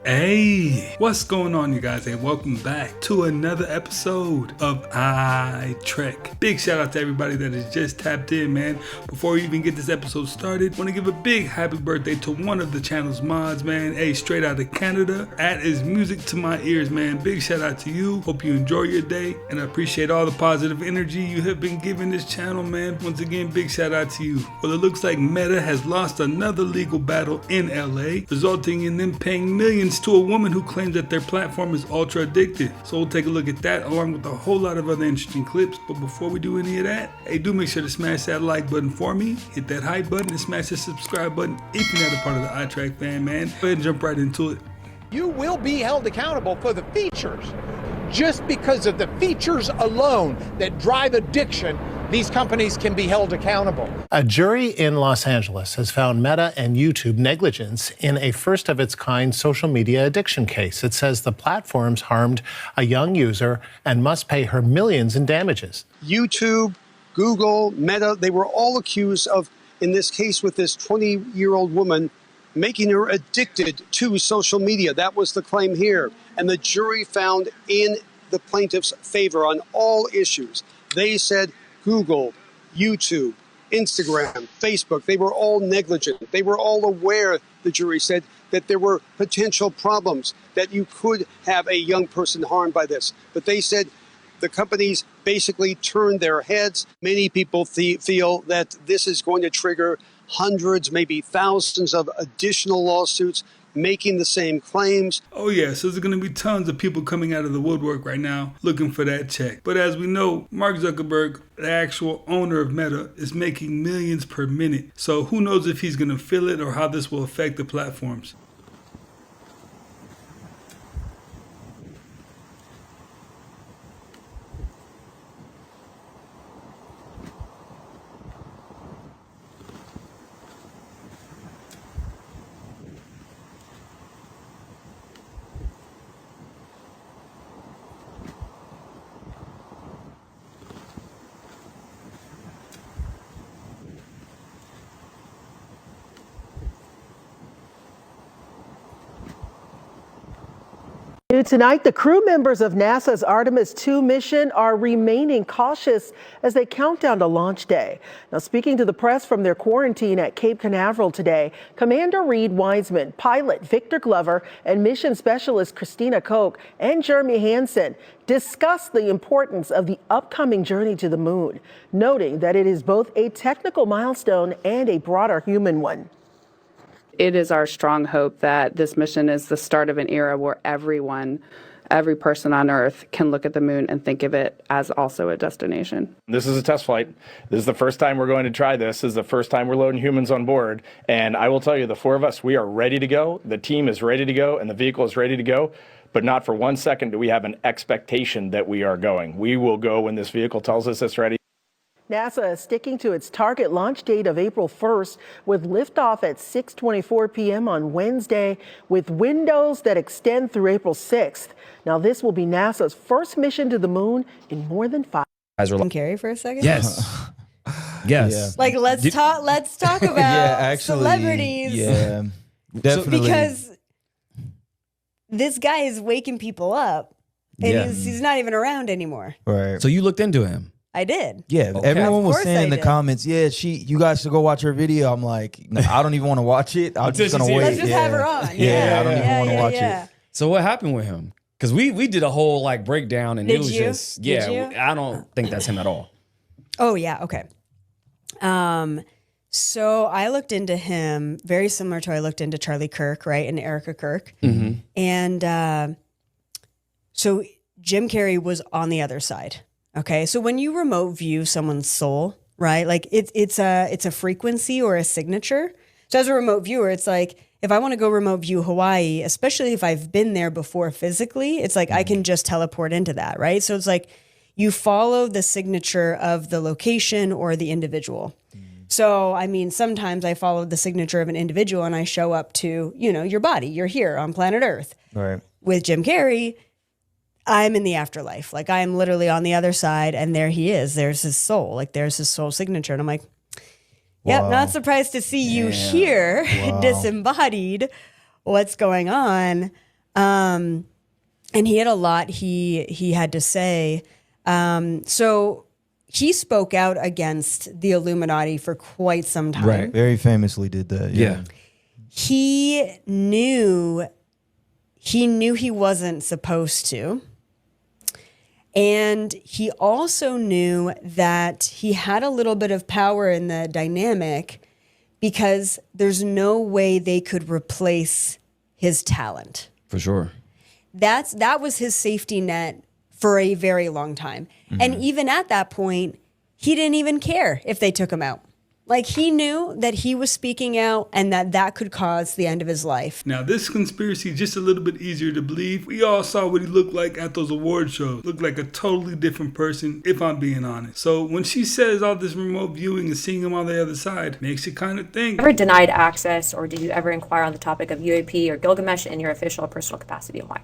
Hey, what's going on, you guys? Hey, welcome back to another episode of I Trek. Big shout out to everybody that has just tapped in, man. Before we even get this episode started, want to give a big happy birthday to one of the channel's mods, man. Hey, straight out of Canada. That is music to my ears, man. Big shout out to you. Hope you enjoy your day, and I appreciate all the positive energy you have been giving this channel, man. Once again, big shout out to you. Well, it looks like Meta has lost another legal battle in LA, resulting in them paying millions to a woman who claims that their platform is ultra addictive. So we'll take a look at that along with a whole lot of other interesting clips. But before we do any of that, hey, do make sure to smash that like button for me, hit that hype button, and smash the subscribe button if you're not a part of the iTrack fan, man. Go ahead and jump right into it. You will be held accountable for the features. Just because of the features alone that drive addiction, these companies can be held accountable. A jury in Los Angeles has found Meta and YouTube negligence in a first-of-its-kind social media addiction case. It says the platforms harmed a young user and must pay her millions in damages. YouTube, Google, Meta, they were all accused of, in this case with this 20-year-old woman, making her addicted to social media. That was the claim here. And the jury found in the plaintiff's favor on all issues. They said Google, YouTube, Instagram, Facebook, they were all negligent. They were all aware, the jury said, that there were potential problems, that you could have a young person harmed by this. But they said the companies basically turned their heads. Many people feel that this is going to trigger hundreds, maybe thousands of additional lawsuits making the same claims. Oh yeah, so there's going to be tons of people coming out of the woodwork right now looking for that check. But as we know, Mark Zuckerberg, the actual owner of Meta, is making millions per minute. So who knows if he's going to feel it or how this will affect the platforms. New tonight, the crew members of NASA's Artemis II mission are remaining cautious as they count down to launch day. Now, speaking to the press from their quarantine at Cape Canaveral today, Commander Reed Wiseman, pilot Victor Glover, and mission specialist Christina Koch and Jeremy Hansen discussed the importance of the upcoming journey to the moon, noting that it is both a technical milestone and a broader human one. It is our strong hope that this mission is the start of an era where every person on Earth can look at the moon and think of it as also a destination. This is a test flight. This is the first time we're going to try this. This is the first time we're loading humans on board. And I will tell you, the four of us, we are ready to go. The team is ready to go and the vehicle is ready to go. But not for 1 second do we have an expectation that we are going. We will go when this vehicle tells us it's ready. NASA is sticking to its target launch date of April 1st with liftoff at 6:24 p.m. on Wednesday with windows that extend through April 6th. Now, this will be NASA's first mission to the moon in more than 5 years. Jim Carrey for a second? Yes. Yes. Yeah. Like, let's talk about celebrities. Yeah, definitely. Because this guy is waking people up and he's not even around anymore. Right. So you looked into him? I did. Yeah, okay. Everyone was saying in the comments, you guys should go watch her video. I'm like, no, I don't even want to watch it. I'm just going to wait. Let's just have her on. Yeah, I don't even want to watch it. So what happened with him? Because we did a whole like breakdown and it was just, I don't think that's him at all. Oh, yeah. Okay. So I looked into him very similar to I looked into Charlie Kirk, right? And Erica Kirk. Mm-hmm. And so Jim Carrey was on the other side. Okay, so when you remote view someone's soul, right? Like it's a frequency or a signature. So as a remote viewer, it's like if I want to go remote view Hawaii, especially if I've been there before physically, it's like I can just teleport into that, right? So it's like you follow the signature of the location or the individual. So, I mean, sometimes I follow the signature of an individual and I show up to, your body. You're here on planet Earth. Right. With Jim Carrey, I'm in the afterlife. Like, I am literally on the other side, and there he is. There's his soul. Like, there's his soul signature. And I'm like, yep, not surprised to see you here, disembodied. What's going on? And he had a lot he had to say. So he spoke out against the Illuminati for quite some time. Right. Very famously did that. Yeah. He knew he wasn't supposed to. And he also knew that he had a little bit of power in the dynamic because there's no way they could replace his talent. For sure. That was his safety net for a very long time. Mm-hmm. And even at that point, he didn't even care if they took him out. Like, he knew that he was speaking out and that could cause the end of his life. Now, this conspiracy is just a little bit easier to believe. We all saw what he looked like at those award shows. Looked like a totally different person, if I'm being honest. So when she says all this remote viewing and seeing him on the other side, makes you kind of think. Ever denied access, or did you ever inquire on the topic of UAP or Gilgamesh in your official or personal capacity, and why?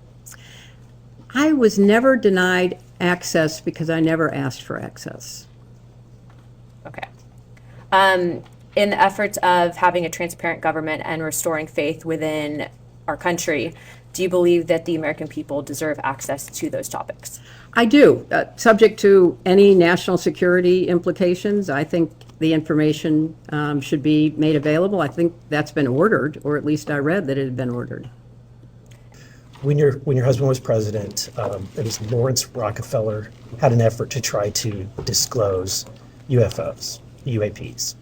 I was never denied access because I never asked for access. Okay. In the efforts of having a transparent government and restoring faith within our country, do you believe that the American people deserve access to those topics? I do. Subject to any national security implications, I think the information should be made available. I think that's been ordered, or at least I read that it had been ordered. When your husband was president, it was Lawrence Rockefeller had an effort to try to disclose UFOs, UAPs.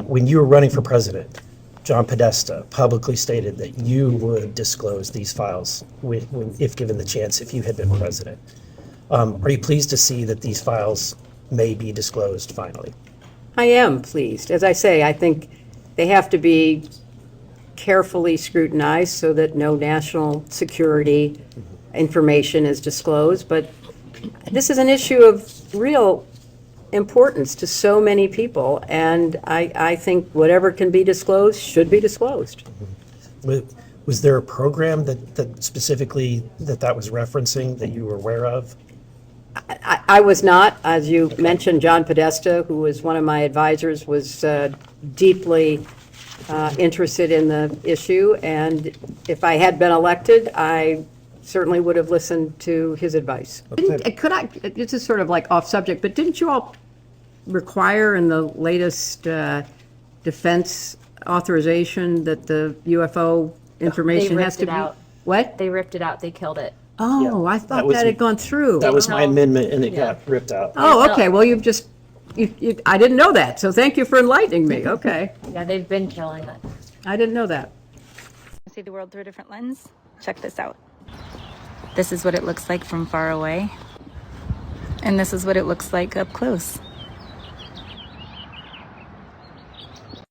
When you were running for president, John Podesta publicly stated that you would disclose these files if given the chance, if you had been president. Are you pleased to see that these files may be disclosed finally? I am pleased. As I say, I think they have to be carefully scrutinized so that no national security information is disclosed. But this is an issue of real importance to so many people, and I think whatever can be disclosed should be disclosed. Was there a program that specifically that was referencing that you were aware of? I was not. As you mentioned, John Podesta, who was one of my advisors, was deeply interested in the issue, and if I had been elected, I certainly would have listened to his advice. Could I, this is sort of like off subject, but didn't you all require in the latest defense authorization that the UFO information has to be? Out. What? They ripped it out. They killed it. Oh, yeah, I thought that had gone through. That was my amendment, and it got ripped out. Oh, okay. Well, you've just, I didn't know that, so thank you for enlightening me. Okay. Yeah, they've been killing it. I didn't know that. See the world through a different lens? Check this out. This is what it looks like from far away. And this is what it looks like up close.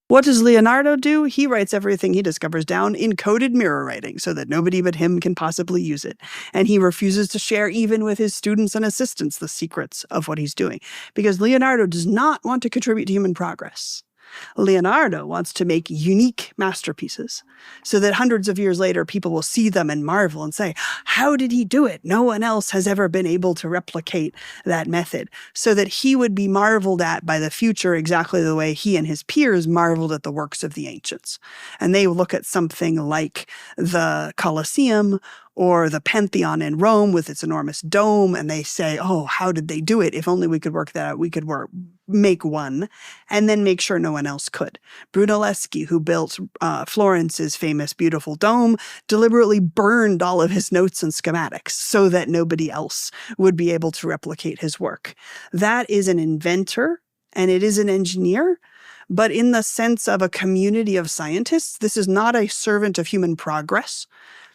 What does Leonardo do? He writes everything he discovers down in coded mirror writing so that nobody but him can possibly use it. And he refuses to share even with his students and assistants the secrets of what he's doing, because Leonardo does not want to contribute to human progress. Leonardo wants to make unique masterpieces so that hundreds of years later, people will see them and marvel and say, how did he do it? No one else has ever been able to replicate that method, so that he would be marveled at by the future exactly the way he and his peers marveled at the works of the ancients. And they look at something like the Colosseum or the Pantheon in Rome with its enormous dome, and they say, oh, how did they do it? If only we could work that out, we could make one, and then make sure no one else could. Brunelleschi, who built Florence's famous beautiful dome, deliberately burned all of his notes and schematics so that nobody else would be able to replicate his work. That is an inventor, and it is an engineer, but in the sense of a community of scientists, this is not a servant of human progress.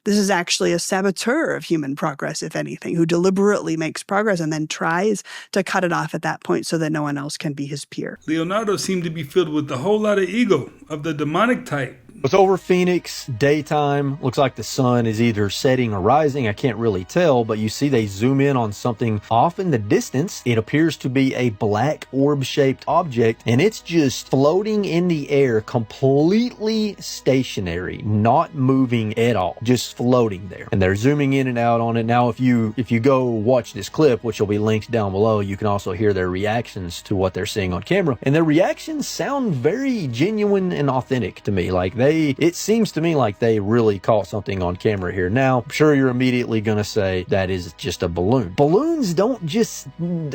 This is actually a saboteur of human progress, if anything, who deliberately makes progress and then tries to cut it off at that point so that no one else can be his peer. Leonardo seemed to be filled with a whole lot of ego of the demonic type. It's over Phoenix, daytime. Looks like the sun is either setting or rising. I can't really tell, but you see they zoom in on something off in the distance. It appears to be a black orb-shaped object, and it's just floating in the air, completely stationary, not moving at all, just floating there. And they're zooming in and out on it. Now, if you go watch this clip, which will be linked down below, you can also hear their reactions to what they're seeing on camera. And their reactions sound very genuine and authentic to me. Like, it seems to me like they really caught something on camera here. Now, I'm sure you're immediately going to say that is just a balloon. Balloons don't just,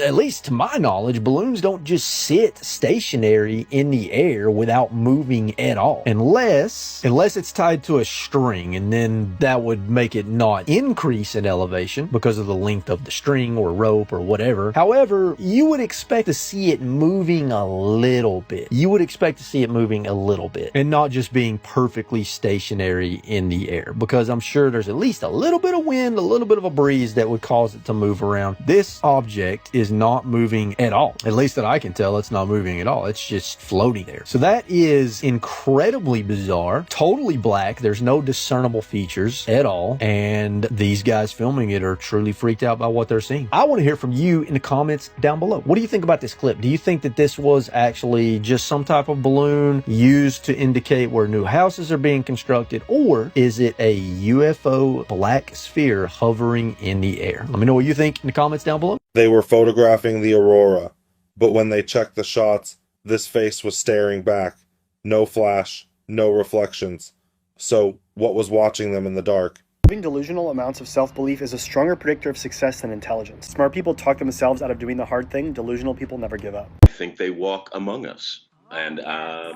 at least to my knowledge, balloons don't just sit stationary in the air without moving at all. Unless it's tied to a string, and then that would make it not increase in elevation because of the length of the string or rope or whatever. However, you would expect to see it moving a little bit. You would expect to see it moving a little bit and not just being perfectly stationary in the air, because I'm sure there's at least a little bit of wind, a little bit of a breeze that would cause it to move around. This object is not moving at all. At least that I can tell, it's not moving at all. It's just floating there. So that is incredibly bizarre, totally black. There's no discernible features at all. And these guys filming it are truly freaked out by what they're seeing. I want to hear from you in the comments down below. What do you think about this clip? Do you think that this was actually just some type of balloon used to indicate where new houses are being constructed, or is it a UFO black sphere hovering in the air? Let me know what you think in the comments down below. They were photographing the aurora, but when they checked the shots, this face was staring back. No flash, no reflections. So what was watching them in the dark? Having delusional amounts of self-belief is a stronger predictor of success than intelligence. Smart people talk themselves out of doing the hard thing. Delusional people never give up. I think they walk among us. And I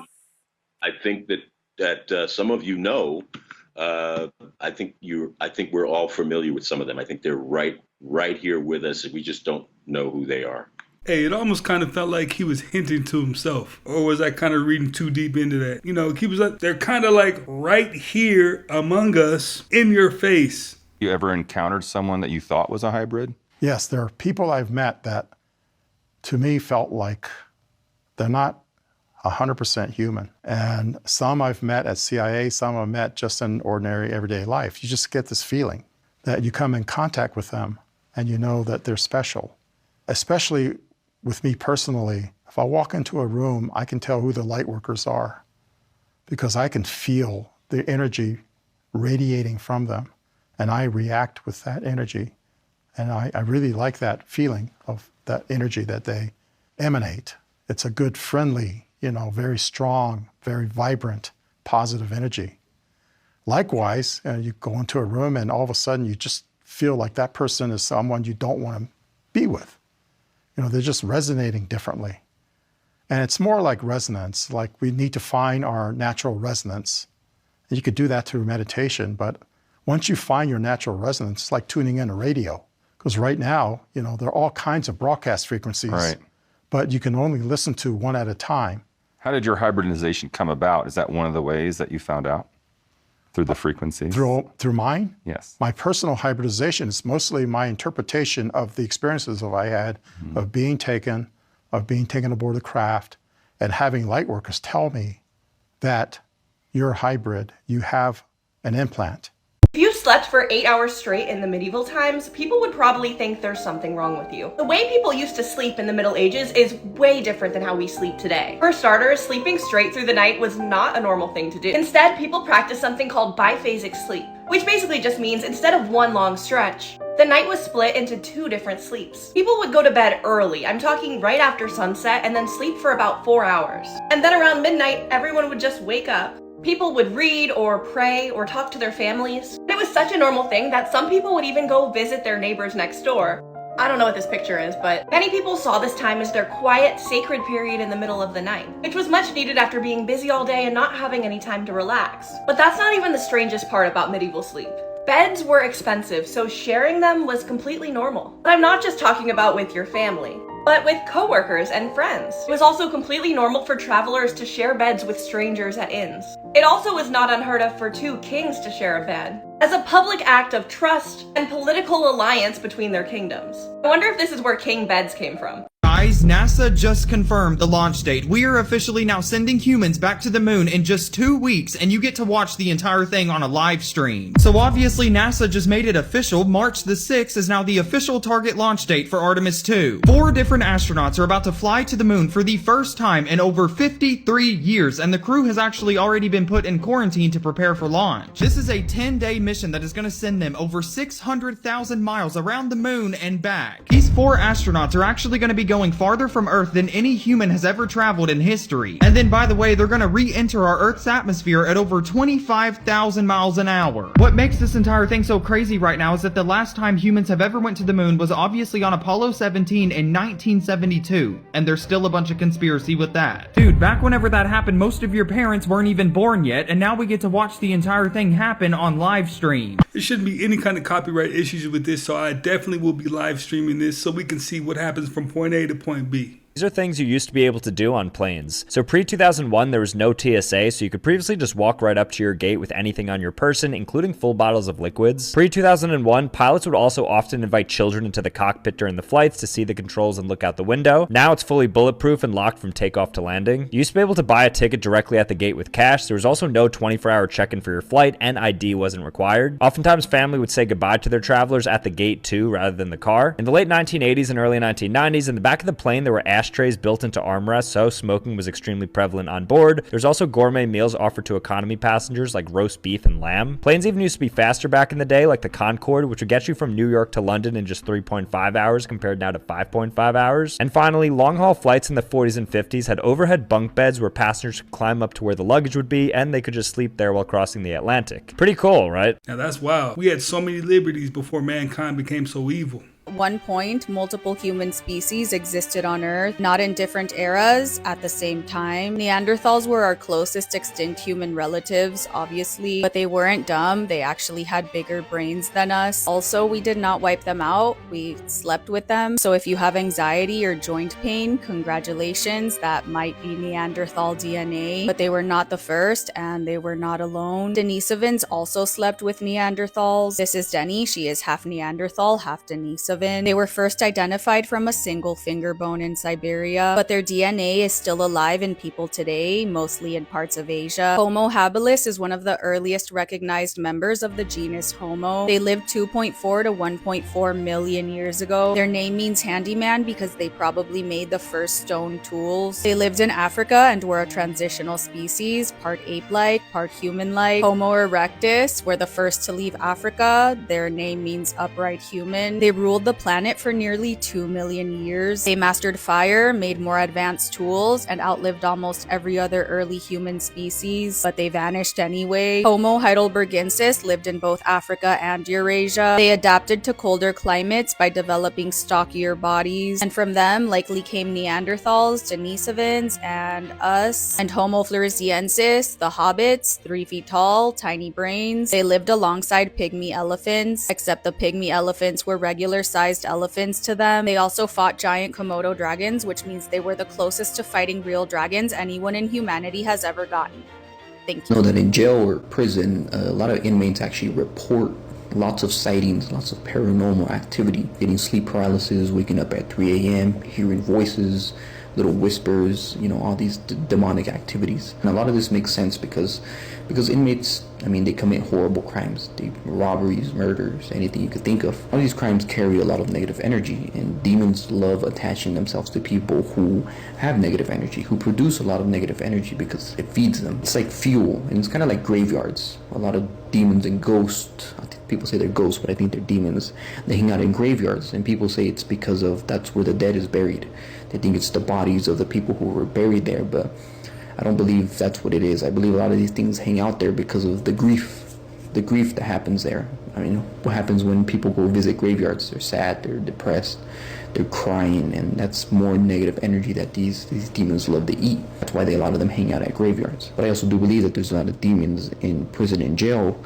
think that some of you know, I think we're all familiar with some of them. I think they're right here with us. We just don't know who they are. Hey, it almost kind of felt like he was hinting to himself. Or was I kind of reading too deep into that? You know, he was like, they're kind of like right here among us, in your face. You ever encountered someone that you thought was a hybrid? Yes, there are people I've met that to me felt like they're not 100% human. And some I've met at CIA, some I've met just in ordinary everyday life. You just get this feeling that you come in contact with them and you know that they're special. Especially with me personally, if I walk into a room, I can tell who the light workers are because I can feel the energy radiating from them and I react with that energy. And I really like that feeling of that energy that they emanate. It's a good, friendly, very strong, very vibrant, positive energy. Likewise, you go into a room and all of a sudden you just feel like that person is someone you don't want to be with. They're just resonating differently. And it's more like resonance, like we need to find our natural resonance. And you could do that through meditation, but once you find your natural resonance, it's like tuning in a radio. Because right now, there are all kinds of broadcast frequencies, right, but you can only listen to one at a time. How did your hybridization come about? Is that one of the ways that you found out? Through the frequencies? Through mine? Yes. My personal hybridization is mostly my interpretation of the experiences that I had of being taken aboard the craft and having light workers tell me that you're a hybrid, you have an implant. If you slept for 8 hours straight in the medieval times, people would probably think there's something wrong with you. The way people used to sleep in the Middle Ages is way different than how we sleep today. For starters, sleeping straight through the night was not a normal thing to do. Instead, people practiced something called biphasic sleep, which basically just means instead of one long stretch, the night was split into 2 different sleeps. People would go to bed early, I'm talking right after sunset, and then sleep for about 4 hours. And then around midnight, everyone would just wake up. People would read or pray or talk to their families. It was such a normal thing that some people would even go visit their neighbors next door. I don't know what this picture is, but many people saw this time as their quiet, sacred period in the middle of the night, which was much needed after being busy all day and not having any time to relax. But that's not even the strangest part about medieval sleep. Beds were expensive, so sharing them was completely normal. But I'm not just talking about with your family, but with coworkers and friends. It was also completely normal for travelers to share beds with strangers at inns. It also was not unheard of for 2 kings to share a bed, as a public act of trust and political alliance between their kingdoms. I wonder if this is where king beds came from. Guys, NASA just confirmed the launch date. We are officially now sending humans back to the moon in just 2 weeks, and you get to watch the entire thing on a live stream. So obviously NASA just made it official. March the 6th is now the official target launch date for Artemis II. 4 different astronauts are about to fly to the moon for the first time in over 53 years, and the crew has actually already been put in quarantine to prepare for launch. This is a 10-day mission that is going to send them over 600,000 miles around the moon and back. These 4 astronauts are actually going to be going traveling farther from Earth than any human has ever traveled in history. And then, by the way, they're gonna re-enter our Earth's atmosphere at over 25,000 miles an hour. What makes this entire thing so crazy right now is that the last time humans have ever went to the moon was obviously on Apollo 17 in 1972, and there's still a bunch of conspiracy with that. Dude, back whenever that happened, most of your parents weren't even born yet, and now we get to watch the entire thing happen on live stream. There shouldn't be any kind of copyright issues with this, so I definitely will be live streaming this so we can see what happens from point A to point B. These are things you used to be able to do on planes. So pre-2001, there was no TSA, so you could previously just walk right up to your gate with anything on your person, including full bottles of liquids. Pre-2001, pilots would also often invite children into the cockpit during the flights to see the controls and look out the window. Now it's fully bulletproof and locked from takeoff to landing. You used to be able to buy a ticket directly at the gate with cash. There was also no 24-hour check-in for your flight, and ID wasn't required. Oftentimes, family would say goodbye to their travelers at the gate too, rather than the car. In the late 1980s and early 1990s, in the back of the plane, there were ashtrays built into armrests, so smoking was extremely prevalent on board. There's also gourmet meals offered to economy passengers like roast beef and lamb. Planes even used to be faster back in the day, like the Concorde, which would get you from New York to London in just 3.5 hours compared now to 5.5 hours. And finally, long-haul flights in the 40s and 50s had overhead bunk beds where passengers could climb up to where the luggage would be, and they could just sleep there while crossing the Atlantic. Pretty cool, right? Now that's wild. We had so many liberties before mankind became so evil. At one point, multiple human species existed on Earth, not in different eras at the same time. Neanderthals were our closest extinct human relatives, obviously, but they weren't dumb. They actually had bigger brains than us. Also, we did not wipe them out. We slept with them. So if you have anxiety or joint pain, congratulations, that might be Neanderthal DNA. But they were not the first, and they were not alone. Denisovans also slept with Neanderthals. This is Denny. She is half Neanderthal, half Denisovan. They were first identified from a single finger bone in Siberia, but their DNA is still alive in people today, mostly in parts of Asia. Homo habilis is one of the earliest recognized members of the genus Homo. They lived 2.4 to 1.4 million years ago. Their name means handyman because they probably made the first stone tools. They lived in Africa and were a transitional species, part ape-like, part human-like. Homo erectus were the first to leave Africa. Their name means upright human. They ruled the planet for nearly 2 million years. They mastered fire, made more advanced tools, and outlived almost every other early human species, but they vanished anyway. Homo heidelbergensis lived in both Africa and Eurasia. They adapted to colder climates by developing stockier bodies, and from them likely came Neanderthals, Denisovans, and us. And Homo floresiensis, the hobbits, 3 feet tall, tiny brains. They lived alongside pygmy elephants, except the pygmy elephants were regular-sized elephants to them. They also fought giant Komodo dragons, which means they were the closest to fighting real dragons anyone in humanity has ever gotten. Thank you. Know that in jail or prison, a lot of inmates actually report lots of sightings, lots of paranormal activity, getting sleep paralysis, waking up at 3 a.m., hearing voices, little whispers, all these demonic activities. And a lot of this makes sense because inmates, they commit horrible crimes, robberies, murders, anything you could think of. All these crimes carry a lot of negative energy, and demons love attaching themselves to people who have negative energy, who produce a lot of negative energy because it feeds them. It's like fuel, and it's kind of like graveyards. A lot of demons and ghosts, people say they're ghosts, but I think they're demons. They hang out in graveyards, and people say it's because that's where the dead is buried. They think it's the bodies of the people who were buried there, but I don't believe that's what it is. I believe a lot of these things hang out there because of the grief that happens there. What happens when people go visit graveyards? They're sad, they're depressed, they're crying, and that's more negative energy that these demons love to eat. That's why a lot of them hang out at graveyards. But I also do believe that there's a lot of demons in prison and jail,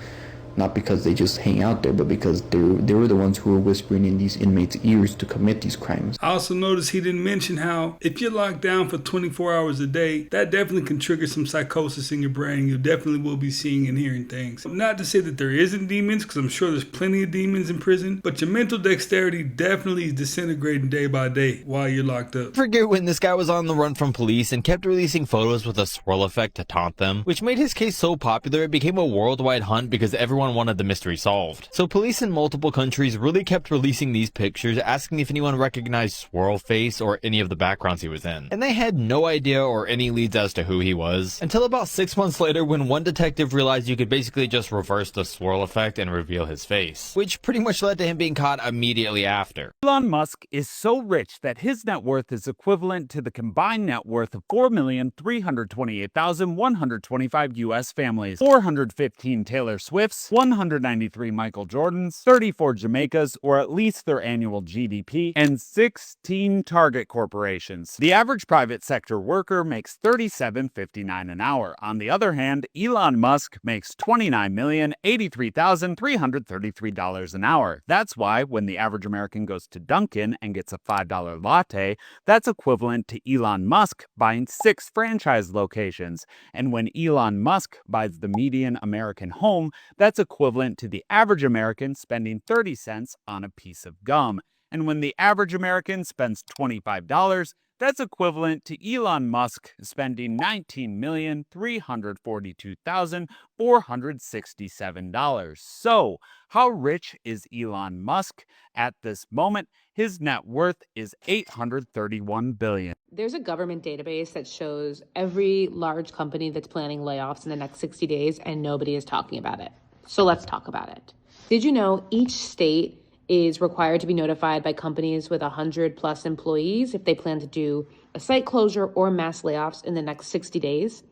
not because they just hang out there, but because they were the ones who were whispering in these inmates' ears to commit these crimes. I also noticed he didn't mention how if you're locked down for 24 hours a day, that definitely can trigger some psychosis in your brain. You definitely will be seeing and hearing things. Not to say that there isn't demons, because I'm sure there's plenty of demons in prison, but your mental dexterity definitely is disintegrating day by day while you're locked up. Forget when this guy was on the run from police and kept releasing photos with a swirl effect to taunt them, which made his case so popular it became a worldwide hunt because everyone everyone wanted the mystery solved. So police in multiple countries really kept releasing these pictures, asking if anyone recognized Swirl-face or any of the backgrounds he was in. And they had no idea or any leads as to who he was, until about 6 months later when one detective realized you could basically just reverse the swirl effect and reveal his face, which pretty much led to him being caught immediately after. Elon Musk is so rich that his net worth is equivalent to the combined net worth of 4,328,125 U.S. families, 415 Taylor Swifts, 193 Michael Jordans, 34 Jamaicas, or at least their annual GDP, and 16 Target corporations. The average private sector worker makes $37.59 an hour. On the other hand, Elon Musk makes $29,083,333 an hour. That's why when the average American goes to Dunkin' and gets a $5 latte, that's equivalent to Elon Musk buying 6 franchise locations. And when Elon Musk buys the median American home, that's equivalent to the average American spending 30 cents on a piece of gum. And when the average American spends $25, that's equivalent to Elon Musk spending $19,342,467. So, how rich is Elon Musk? At this moment, his net worth is $831 billion. There's a government database that shows every large company that's planning layoffs in the next 60 days, and nobody is talking about it. So let's talk about it. Did you know each state is required to be notified by companies with 100 plus employees if they plan to do a site closure or mass layoffs in the next 60 days?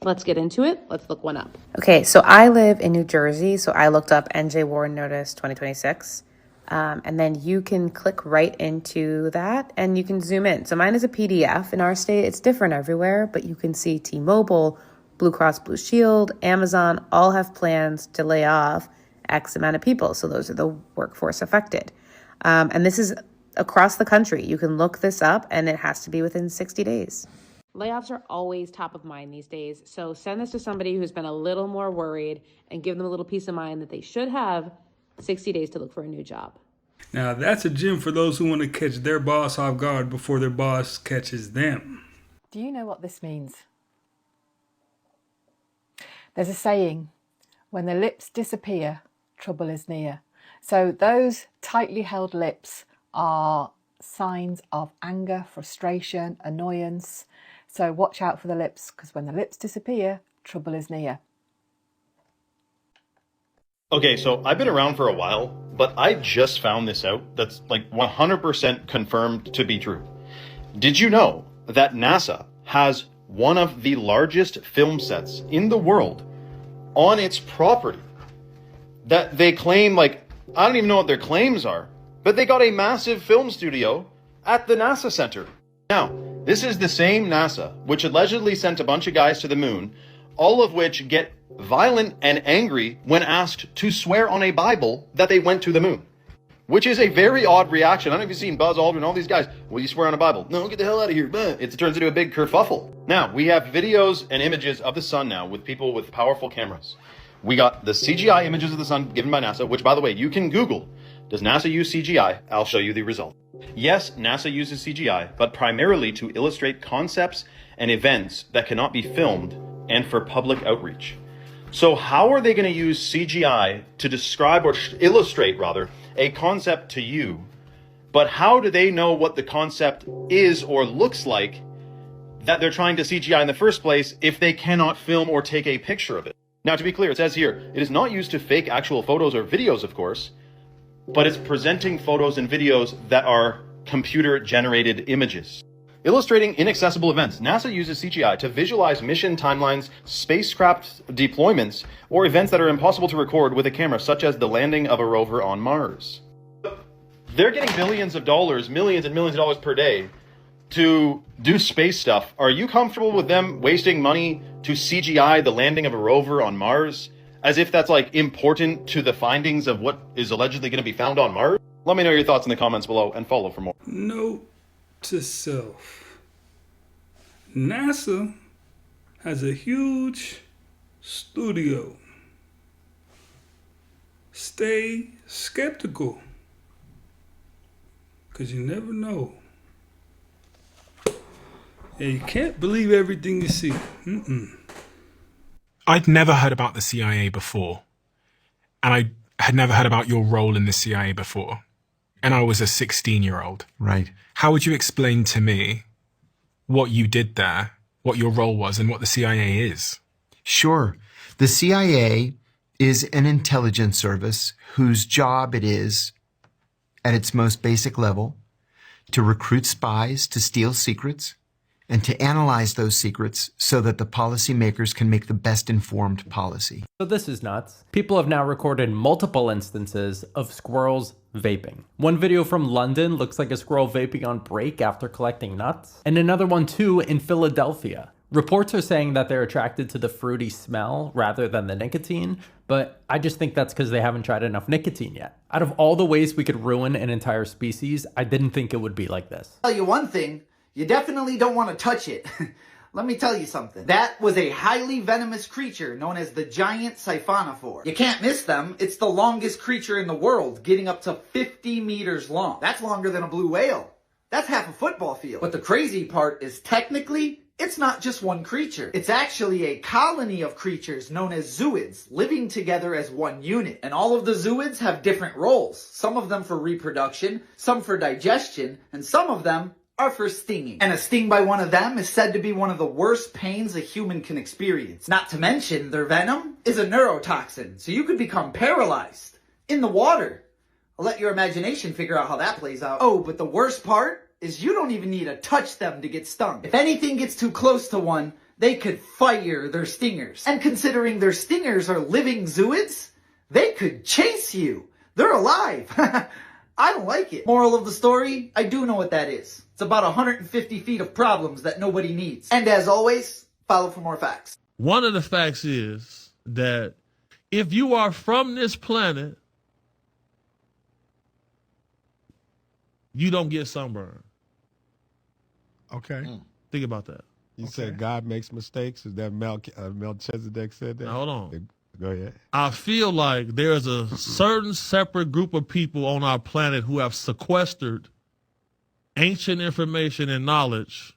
Let's get into it. Let's look one up. Okay, so I live in New Jersey, so I looked up NJ Warren Notice 2026. And then you can click right into that and you can zoom in. So mine is a PDF. In our state, it's different everywhere, but you can see T-Mobile, Blue Cross Blue Shield, Amazon, all have plans to lay off X amount of people. So those are the workforce affected. And this is across the country. You can look this up and it has to be within 60 days. Layoffs are always top of mind these days. So send this to somebody who's been a little more worried and give them a little peace of mind that they should have 60 days to look for a new job. Now, that's a gem for those who want to catch their boss off guard before their boss catches them. Do you know what this means? There's a saying, when the lips disappear, trouble is near. So those tightly held lips are signs of anger, frustration, annoyance. So watch out for the lips, because when the lips disappear, trouble is near. Okay, so I've been around for a while, but I just found this out that's like 100% confirmed to be true. Did you know that NASA has one of the largest film sets in the world on its property? That they claim, like, I don't even know what their claims are, but they got a massive film studio at the NASA center. Now, this is the same NASA which allegedly sent a bunch of guys to the moon, all of which get violent and angry when asked to swear on a Bible that they went to the moon. Which is a very odd reaction. I don't know if you've seen Buzz Aldrin, all these guys. Will you swear on a Bible? No, get the hell out of here. It turns into a big kerfuffle. Now, we have videos and images of the sun now with people with powerful cameras. We got the CGI images of the sun given by NASA, which, by the way, you can Google. Does NASA use CGI? I'll show you the result. Yes, NASA uses CGI, but primarily to illustrate concepts and events that cannot be filmed and for public outreach. So how are they going to use CGI to describe or illustrate, rather, a concept to you? But how do they know what the concept is or looks like that they're trying to CGI in the first place if they cannot film or take a picture of it? Now, to be clear, it says here, it is not used to fake actual photos or videos, of course, but it's presenting photos and videos that are computer-generated images. Illustrating inaccessible events, NASA uses CGI to visualize mission timelines, spacecraft deployments, or events that are impossible to record with a camera, such as the landing of a rover on Mars. They're getting billions of dollars, millions and millions of dollars per day to do space stuff. Are you comfortable with them wasting money to CGI the landing of a rover on Mars, as if that's like important to the findings of what is allegedly going to be found on Mars? Let me know your thoughts in the comments below and follow for more. Note to self. NASA has a huge studio. Stay skeptical, because you never know. Yeah, you can't believe everything you see. I'd never heard about the CIA before. and I had never heard about your role in the CIA before, and I was a 16-year-old. Right. How would you explain to me what you did there, what your role was, and what the CIA is? Sure. The CIA is an intelligence service whose job it is, at its most basic level, to recruit spies to steal secrets and to analyze those secrets so that the policymakers can make the best informed policy. So this is nuts. People have now recorded multiple instances of squirrels vaping. One video from London looks like a squirrel vaping on break after collecting nuts, and another one too in Philadelphia. Reports are saying that they're attracted to the fruity smell rather than the nicotine, but I just think that's because they haven't tried enough nicotine yet. Out of all the ways we could ruin an entire species, I didn't think it would be like this. I'll tell you one thing, you definitely don't want to touch it. Let me tell you something. That was a highly venomous creature known as the giant siphonophore. You can't miss them. It's the longest creature in the world, getting up to 50 meters long. That's longer than a blue whale. That's half a football field. But the crazy part is technically, it's not just one creature. It's actually a colony of creatures known as zooids living together as one unit. And all of the zooids have different roles. Some of them for reproduction, some for digestion, and some of them are for stinging. And a sting by one of them is said to be one of the worst pains a human can experience. Not to mention, their venom is a neurotoxin, so you could become paralyzed in the water. I'll let your imagination figure out how that plays out. Oh, but the worst part is you don't even need to touch them to get stung. If anything gets too close to one, they could fire their stingers. And considering their stingers are living zooids, they could chase you. They're alive. I don't like it. Moral of the story, I do know what that is. It's about 150 feet of problems that nobody needs. And as always, follow for more facts. One of the facts is that if you are from this planet, you don't get sunburn. Okay. Think about that. You said God makes mistakes. Is that Melchizedek said that? Now, hold on. Go ahead. I feel like there's a certain separate group of people on our planet who have sequestered ancient information and knowledge,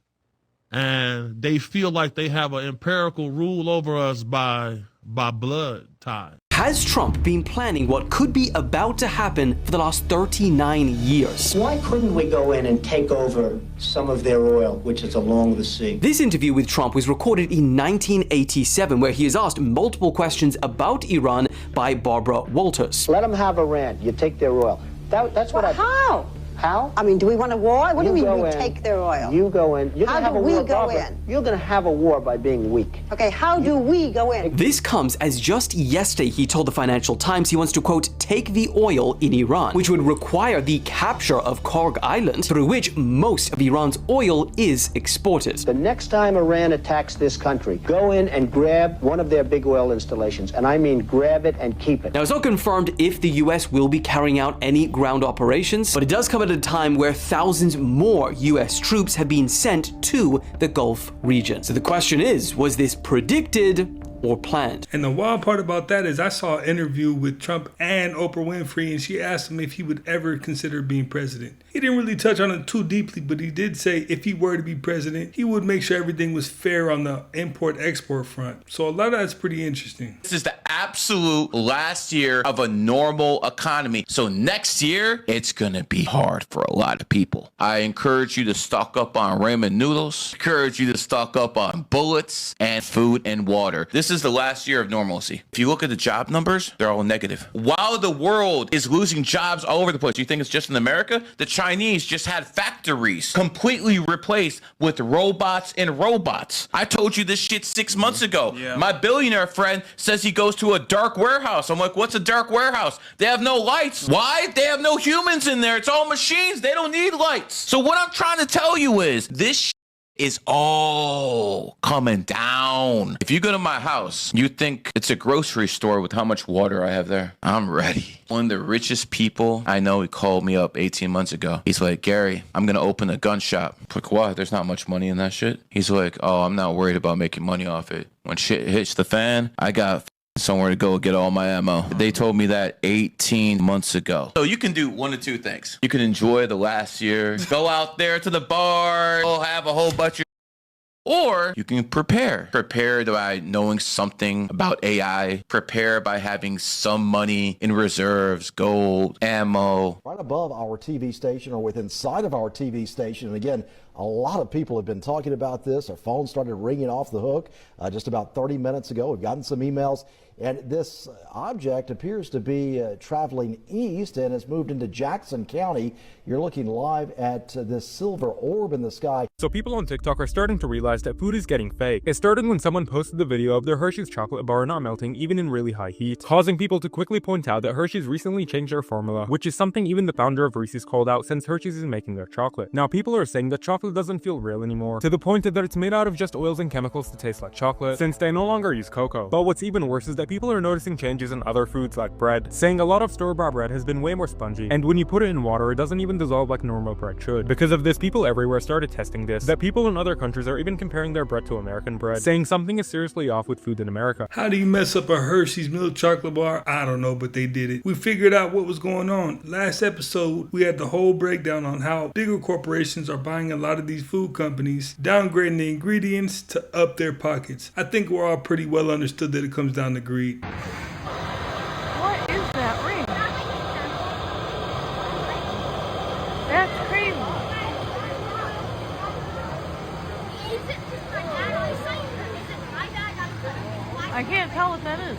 and they feel like they have an empirical rule over us by blood ties. Has Trump been planning what could be about to happen for the last 39 years? Why couldn't we go in and take over some of their oil, which is along the sea? This interview with Trump was recorded in 1987, where he is asked multiple questions about Iran by Barbara Walters. Let them have Iran. You take their oil. That's what How? How? I mean, do we want a war? What do you mean we in, take their oil? You go in. You're How gonna have do a we war, go Barbara. in? You're going to have a war by being weak. Okay, how do we go in? This comes as just yesterday he told the Financial Times he wants to, quote, take the oil in Iran, which would require the capture of Korg Island, through which most of Iran's oil is exported. The next time Iran attacks this country, go in and grab one of their big oil installations. And I mean grab it and keep it. Now, it's not confirmed if the US will be carrying out any ground operations, but it does come at a time where thousands more US troops have been sent to the Gulf region. So the question is, was this predicted or planned? And the wild part about that is I saw an interview with Trump and Oprah Winfrey, and she asked him if he would ever consider being president. He didn't really touch on it too deeply, but he did say if he were to be president, he would make sure everything was fair on the import-export front. So a lot of that's pretty interesting. This is the absolute last year of a normal economy. So next year, it's gonna be hard for a lot of people. I encourage you to stock up on ramen noodles, encourage you to stock up on bullets and food and water. This is the last year of normalcy. If you look at the job numbers, they're all negative. While the world is losing jobs all over the place, you think it's just in America? The Chinese just had factories completely replaced with robots and robots. I told you this shit 6 months ago. Yeah. My billionaire friend says he goes to a dark warehouse. I'm like, what's a dark warehouse? They have no lights. Why? They have no humans in there. It's all machines. They don't need lights. So what I'm trying to tell you is this is all coming down. If you go to my house, you think it's a grocery store with how much water I have there. I'm ready. One of the richest people I know, he called me up 18 months ago. He's like, Gary, I'm going to open a gun shop. I'm like, why? There's not much money in that shit. He's like, oh, I'm not worried about making money off it. When shit hits the fan, I got somewhere to go get all my ammo. They told me that 18 months ago. So you can do one of two things. You can enjoy the last year, go out there to the bar, go have a whole bunch of Or you can prepare. Prepare by knowing something about AI. Prepare by having some money in reserves, gold, ammo. Right above our TV station or within sight of our TV station. And again, a lot of people have been talking about this. Our phone started ringing off the hook just about 30 minutes ago. We've gotten some emails. And this object appears to be traveling east and has moved into Jackson County. You're looking live at this silver orb in the sky. So people on TikTok are starting to realize that food is getting fake. It started when someone posted the video of their Hershey's chocolate bar not melting even in really high heat, causing people to quickly point out that Hershey's recently changed their formula, which is something even the founder of Reese's called out since Hershey's is making their chocolate. Now people are saying that chocolate doesn't feel real anymore, to the point that it's made out of just oils and chemicals to taste like chocolate, since they no longer use cocoa. But what's even worse is that people are noticing changes in other foods like bread, saying a lot of store-bought bread has been way more spongy, and when you put it in water it doesn't even dissolve like normal bread should. Because of this, people everywhere started testing this, that people in other countries are even comparing their bread to American bread, saying something is seriously off with food in America. How do you mess up a Hershey's milk chocolate bar? I don't know, but they did it. We figured out what was going on. Last episode, we had the whole breakdown on how bigger corporations are buying a lot of these food companies, downgrading the ingredients to up their pockets. I think we're all pretty well understood that it comes down to greed. What is that ring? That's crazy. I can't tell what that is.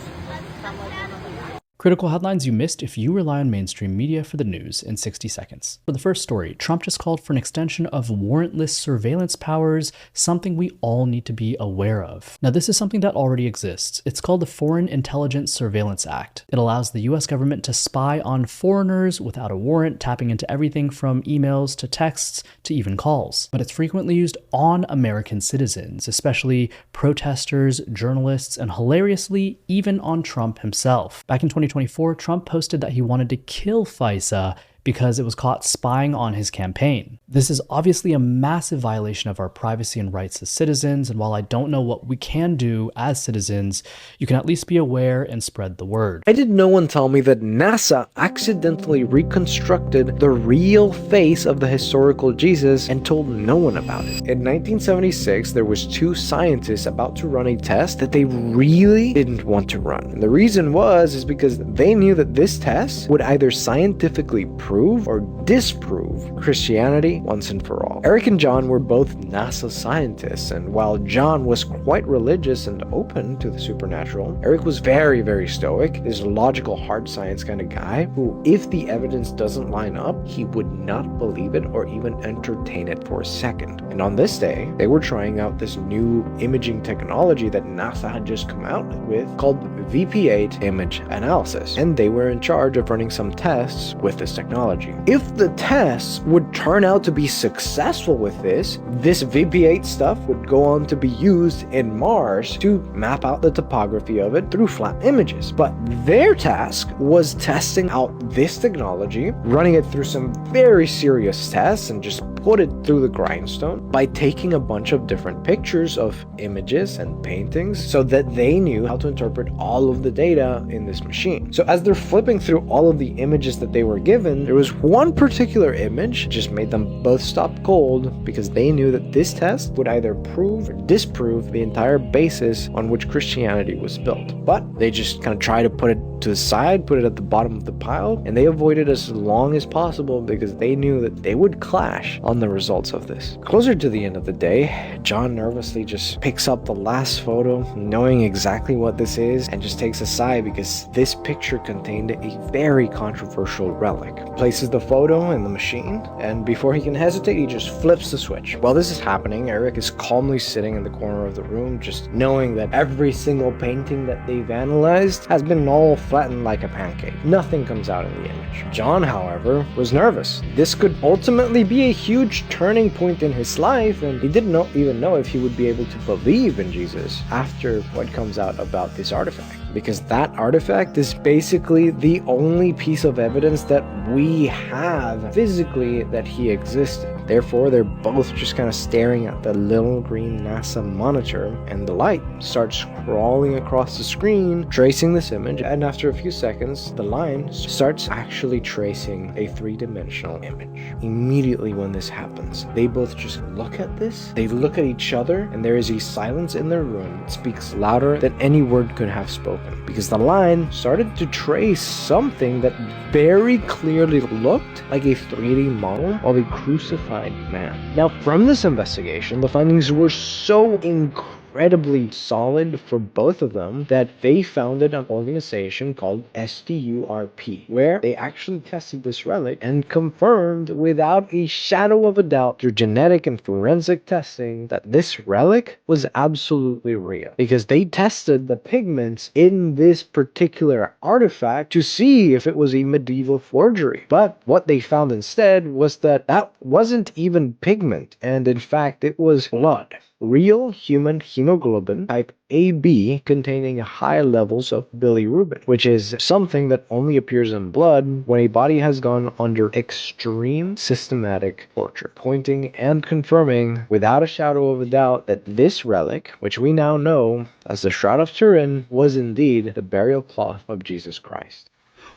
Critical headlines you missed if you rely on mainstream media for the news in 60 seconds. For the first story, Trump just called for an extension of warrantless surveillance powers, something we all need to be aware of. Now, this is something that already exists. It's called the Foreign Intelligence Surveillance Act. It allows the US government to spy on foreigners without a warrant, tapping into everything from emails to texts to even calls. But it's frequently used on American citizens, especially protesters, journalists, and hilariously, even on Trump himself. Back in 2024, Trump posted that he wanted to kill FISA because it was caught spying on his campaign. This is obviously a massive violation of our privacy and rights as citizens, and while I don't know what we can do as citizens, you can at least be aware and spread the word. I did no one tell me that NASA accidentally reconstructed the real face of the historical Jesus and told no one about it. In 1976, there was two scientists about to run a test that they really didn't want to run. And the reason is because they knew that this test would either scientifically prove or disprove Christianity once and for all. Eric and John were both NASA scientists, and while John was quite religious and open to the supernatural, Eric was very, very stoic, this logical hard science kind of guy who, if the evidence doesn't line up, he would not believe it or even entertain it for a second. And on this day, they were trying out this new imaging technology that NASA had just come out with called VP8 image analysis, and they were in charge of running some tests with this technology. If the tests would turn out to be successful with this VP8 stuff would go on to be used in Mars to map out the topography of it through flat images. But their task was testing out this technology, running it through some very serious tests, and just put it through the grindstone by taking a bunch of different pictures of images and paintings so that they knew how to interpret all of the data in this machine. So as they're flipping through all of the images that they were given, there was one particular image just made them both stop cold because they knew that this test would either prove or disprove the entire basis on which Christianity was built. But they just kind of tried to put it to the side, put it at the bottom of the pile, and they avoided as long as possible because they knew that they would clash on the results of this. Closer to the end of the day, John nervously just picks up the last photo, knowing exactly what this is, and just takes a sigh because this picture contained a very controversial relic. Places the photo in the machine, and before he can hesitate, he just flips the switch. While this is happening, Eric is calmly sitting in the corner of the room, just knowing that every single painting that they've analyzed has been all flattened like a pancake. Nothing comes out in the image. John, however, was nervous. This could ultimately be a huge turning point in his life, and he didn't even know if he would be able to believe in Jesus after what comes out about this artifact. Because that artifact is basically the only piece of evidence that we have physically that he existed. Therefore, they're both just kind of staring at the little green NASA monitor, and the light starts crawling across the screen, tracing this image, and after a few seconds, the line starts actually tracing a three-dimensional image. immediately when this happens. They both just look at this, they look at each other, and there is a silence in their room that speaks louder than any word could have spoken, because the line started to trace something that very clearly looked like a 3D model of a crucified man. Now, from this investigation, the findings were so incredibly solid for both of them that they founded an organization called STURP, where they actually tested this relic and confirmed without a shadow of a doubt through genetic and forensic testing that this relic was absolutely real, because they tested the pigments in this particular artifact to see if it was a medieval forgery. But what they found instead was that that wasn't even pigment, and in fact it was blood. Real human hemoglobin type AB containing high levels of bilirubin, which is something that only appears in blood when a body has gone under extreme systematic torture, pointing and confirming without a shadow of a doubt that this relic, which we now know as the Shroud of Turin, was indeed the burial cloth of Jesus Christ.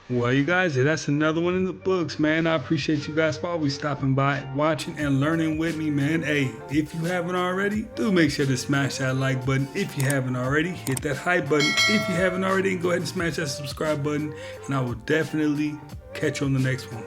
Well, you guys, that's another one in the books, man. I appreciate you guys for always stopping by, watching, and learning with me, man. Hey, if you haven't already, do make sure to smash that like button. If you haven't already, hit that hype button. If you haven't already, go ahead and smash that subscribe button, and I will definitely catch you on the next one.